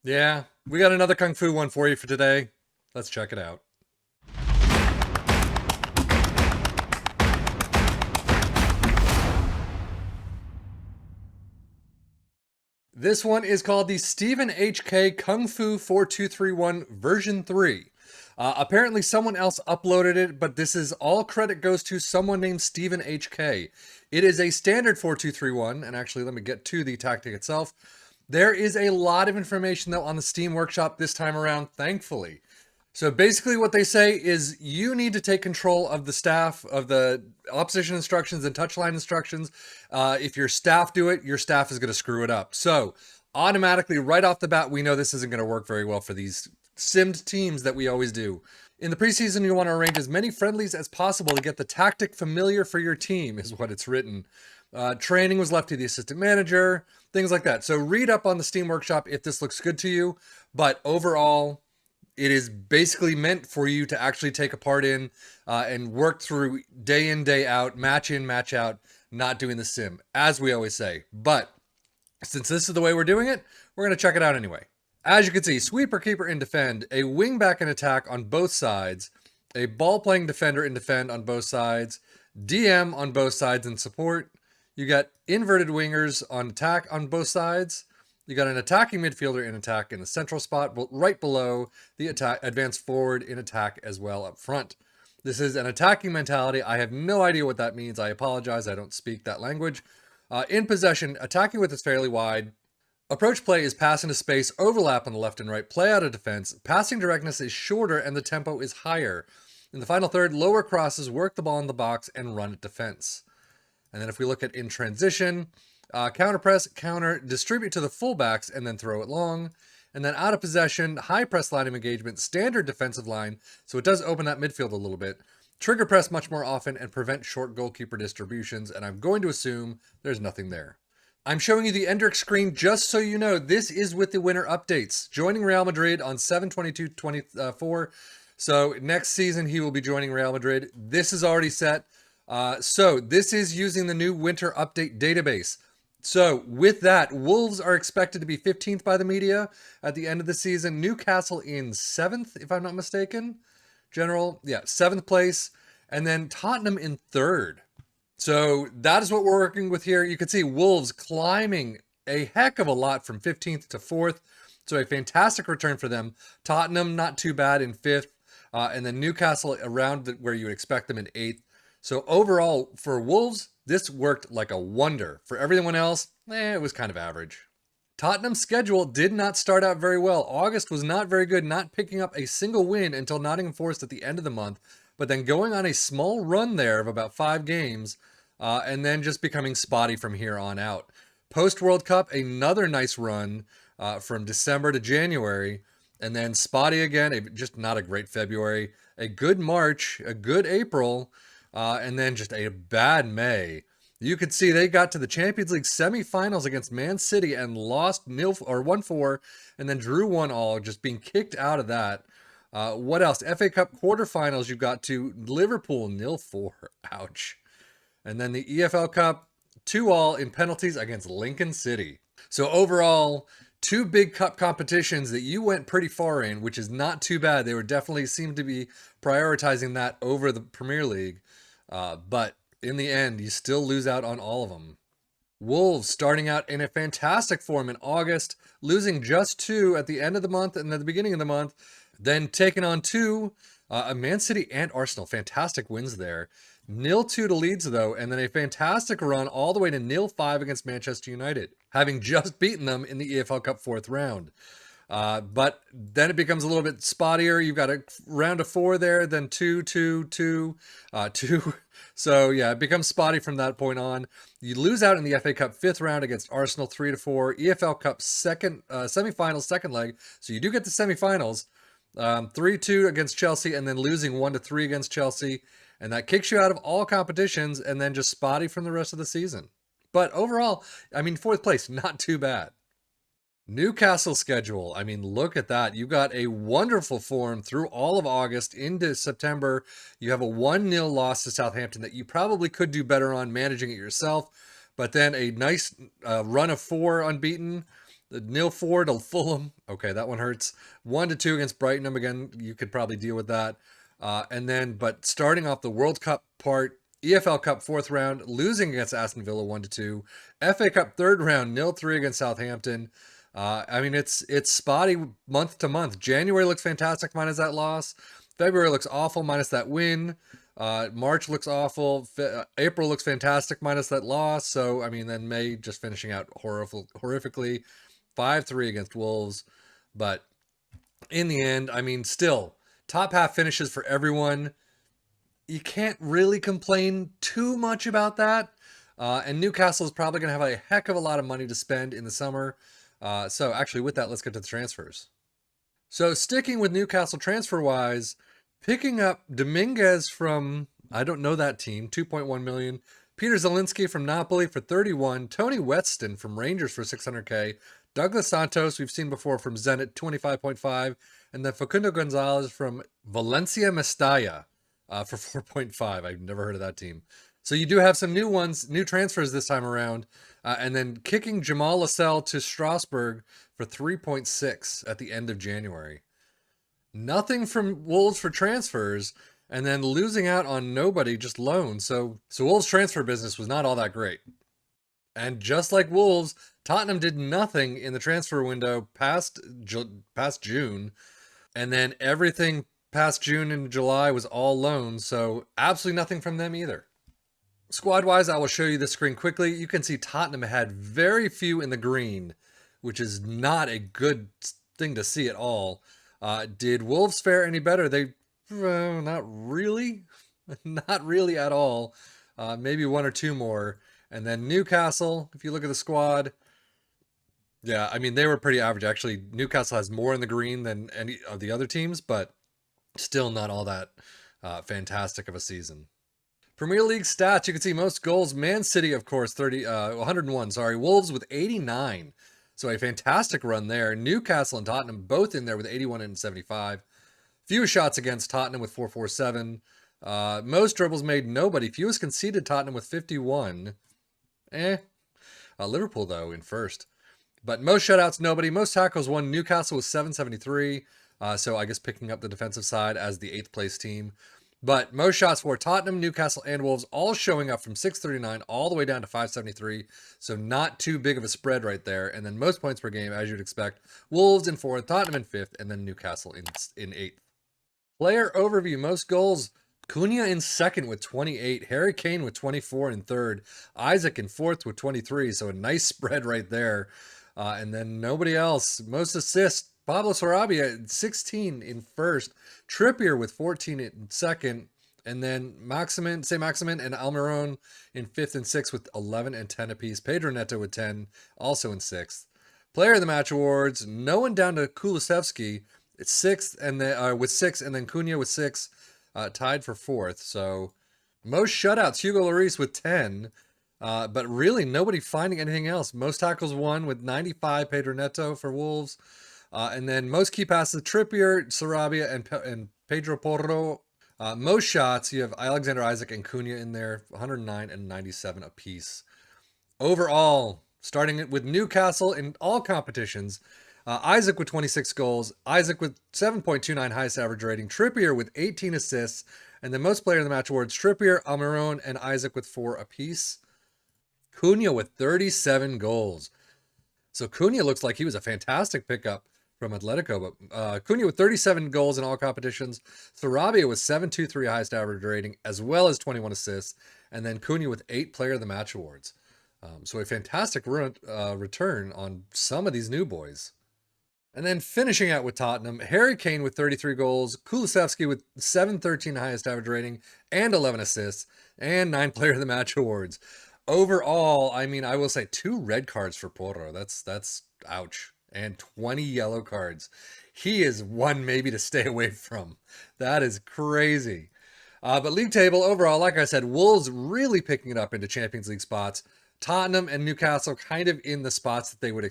Yeah, we got another Kung Fu one for you for today. Let's check it out. This one is called the Stephen H.K. Kung Fu 4231 version 3. Apparently, someone else uploaded it, but this is all credit goes to someone named Stephen H.K. It is a standard 4231, and actually, let me get to the tactic itself. There is a lot of information, though, on the Steam Workshop this time around, thankfully. So basically, what they say is you need to take control of the staff, of the opposition instructions and touchline instructions. If your staff do it, your staff is going to screw it up. So automatically, right off the bat, we know this isn't going to work very well for these simmed teams that we always do. In the preseason, you want to arrange as many friendlies as possible to get the tactic familiar for your team, is what it's written. Training was left to the assistant manager, things like that. So read up on the Steam Workshop if this looks good to you. But overall, it is basically meant for you to actually take a part in and work through day in, day out, match in, match out, not doing the sim, as we always say. But since this is the way we're doing it, we're going to check it out anyway. As you can see, sweeper, keeper, and defend, a wing back and attack on both sides, a ball playing defender and defend on both sides, DM on both sides and support. You got inverted wingers on attack on both sides. You got an attacking midfielder in attack in the central spot, right below the attack, advance forward in attack as well up front. This is an attacking mentality. I have no idea what that means. I apologize. I don't speak that language. In possession, attacking width is fairly wide. Approach play is pass into space, overlap on the left and right, play out of defense. Passing directness is shorter and the tempo is higher. In the final third, lower crosses, work the ball in the box, and run at defense. And then if we look at in transition, counter press, counter, distribute to the fullbacks, and then throw it long. And then out of possession, high press line of engagement, standard defensive line, so it does open that midfield a little bit. Trigger press much more often and prevent short goalkeeper distributions, and I'm going to assume there's nothing there. I'm showing you the Endrick screen just so you know this is with the winter updates. Joining Real Madrid on 7/22/24. So next season he will be joining Real Madrid. This is already set. So this is using the new winter update database. So with that, Wolves are expected to be 15th by the media at the end of the season. Newcastle in 7th, if I'm not mistaken. 7th place. And then Tottenham in 3rd. So that is what we're working with here. You can see Wolves climbing a heck of a lot from 15th to 4th. So a fantastic return for them. Tottenham, not too bad in 5th. And then Newcastle around where you would expect them in 8th. So overall, for Wolves, this worked like a wonder. For everyone else, it was kind of average. Tottenham's schedule did not start out very well. August was not very good, not picking up a single win until Nottingham Forest at the end of the month, but then going on a small run there of about 5 games, and then just becoming spotty from here on out. Post-World Cup, another nice run from December to January, and then spotty again, just not a great February. A good March, a good April, and then just a bad May. You could see they got to the Champions League semifinals against Man City and lost 1-4, and then drew 1-1, just being kicked out of that. What else? FA Cup quarterfinals, you got to Liverpool 0-4. Ouch. And then the EFL Cup 2-2 in penalties against Lincoln City. So overall, 2 big cup competitions that you went pretty far in, which is not too bad. They were definitely seemed to be prioritizing that over the Premier League. But in the end, you still lose out on all of them. Wolves starting out in a fantastic form in August, losing just 2 at the end of the month and at the beginning of the month, then taking on 2, Man City and Arsenal. Fantastic wins there. 0-2 to Leeds, though, and then a fantastic run all the way to 0-5 against Manchester United, having just beaten them in the EFL Cup 4th round. But then it becomes a little bit spottier. You've got a round of 4 there, then 2, 2, 2, 2. So yeah, it becomes spotty from that point on. You lose out in the FA Cup 5th round against Arsenal 3-4. EFL Cup semifinals, second leg. So you do get the semifinals. 3-2 against Chelsea, and then losing 1-3 against Chelsea. And that kicks you out of all competitions, and then just spotty from the rest of the season. But overall, 4th place, not too bad. Newcastle schedule. Look at that. You got a wonderful form through all of August into September. You have a 1-0 loss to Southampton that you probably could do better on managing it yourself. But then a nice run of 4 unbeaten. The 0-4 to Fulham. Okay, that one hurts. 1-2 against Brighton. Again, you could probably deal with that. But starting off the World Cup part, EFL Cup fourth round, losing against Aston Villa 1-2. FA Cup third round, 0-3 against Southampton. It's spotty month to month. January looks fantastic minus that loss. February looks awful minus that win. March looks awful. April looks fantastic minus that loss. So, then May just finishing out horrifically. 5-3 against Wolves. But in the end, still, top half finishes for everyone. You can't really complain too much about that. And Newcastle is probably going to have a heck of a lot of money to spend in the summer. So actually, with that, let's get to the transfers. So sticking with Newcastle transfer-wise, picking up Dominguez from, I don't know that team, 2.1 million. Peter Zielinski from Napoli for 31. Tony Weston from Rangers for 600K. Douglas Santos, we've seen before, from Zenit, 25.5. And then Facundo Gonzalez from Valencia Mestalla for 4.5. I've never heard of that team. So you do have some new transfers this time around. And then kicking Jamal Lascelles to Strasbourg for 3.6 at the end of January. Nothing from Wolves for transfers, and then losing out on nobody, just loans. So Wolves' transfer business was not all that great. And just like Wolves, Tottenham did nothing in the transfer window past June. And then everything past June and July was all loans. So absolutely nothing from them either. Squad-wise, I will show you this screen quickly. You can see Tottenham had very few in the green, which is not a good thing to see at all. Did Wolves fare any better? Not really. Not really at all. Maybe one or two more. And then Newcastle, if you look at the squad, yeah, they were pretty average. Actually, Newcastle has more in the green than any of the other teams, but still not all that fantastic of a season. Premier League stats, you can see most goals. Man City, of course, 101, sorry. Wolves with 89. So a fantastic run there. Newcastle and Tottenham both in there with 81 and 75. Fewest shots against Tottenham with 447. Most dribbles made, nobody. Fewest conceded, Tottenham with 51. Liverpool, though, in first. But most shutouts, nobody. Most tackles won. Newcastle with 773. So I guess picking up the defensive side as the 8th place team. But most shots for Tottenham, Newcastle, and Wolves all showing up from 639 all the way down to 573. So not too big of a spread right there. And then most points per game, as you'd expect. Wolves in 4th, Tottenham in 5th, and then Newcastle in 8th. Player overview, most goals. Cunha in 2nd with 28. Harry Kane with 24 in 3rd. Isaac in 4th with 23. So a nice spread right there. And then nobody else. Most assists. Pablo Sarabia at 16 in 1st, Trippier with 14 in 2nd, and then Maximin and Almiron in 5th and 6th with 11 and 10 apiece. Pedro Neto with 10, also in 6th. Player of the Match awards, no one down to Kulusevski. It's 6th and then with 6, and then Cunha with 6, tied for 4th. So most shutouts, Hugo Lloris with 10. But really nobody finding anything else. Most tackles won with 95, Pedro Neto for Wolves. And then most key passes, Trippier, Sarabia, and Pedro Porro. Most shots, you have Alexander Isaac and Cunha in there, 109 and 97 apiece. Overall, starting with Newcastle in all competitions, Isaac with 26 goals, Isaac with 7.29 highest average rating, Trippier with 18 assists, and then most player of the match awards, Trippier, Almiron, and Isaac with 4 apiece. Cunha with 37 goals. So Cunha looks like he was a fantastic pickup from Atletico, but Cunha with 37 goals in all competitions. Sarabia with 7.23 highest average rating, as well as 21 assists, and then Cunha with 8 player of the match awards. So a fantastic return on some of these new boys. And then finishing out with Tottenham, Harry Kane with 33 goals, Kulusevski with 7.13 highest average rating, and 11 assists, and 9 player of the match awards. Overall, I will say 2 red cards for Porro. That's ouch. And 20 yellow cards. He is one maybe to stay away from. That is crazy. But league table overall, like I said, Wolves really picking it up into Champions League spots. Tottenham and Newcastle kind of in the spots that you would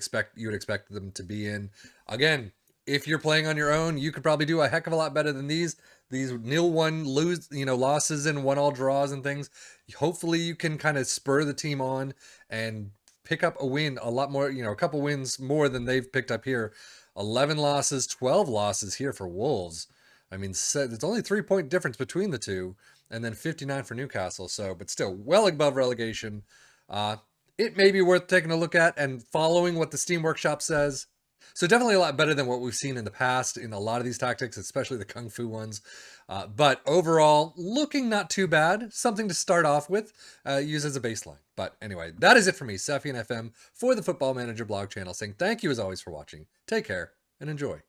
expect them to be in. Again, if you're playing on your own, you could probably do a heck of a lot better than these 0-1 losses and 1-1 draws and things. Hopefully you can kind of spur the team on and pick up a win, a lot more, a couple wins more than they've picked up here. 11 losses, 12 losses here for Wolves. I mean, there's only 3-point difference between the two, and then 59 for Newcastle. So, but still well above relegation. It may be worth taking a look at and following what the Steam Workshop says. So definitely a lot better than what we've seen in the past in a lot of these tactics, especially the Kung Fu ones. But overall, looking not too bad. Something to start off with, use as a baseline. But anyway, that is it for me, Safian FM, for the Football Manager blog channel, saying thank you as always for watching. Take care and enjoy.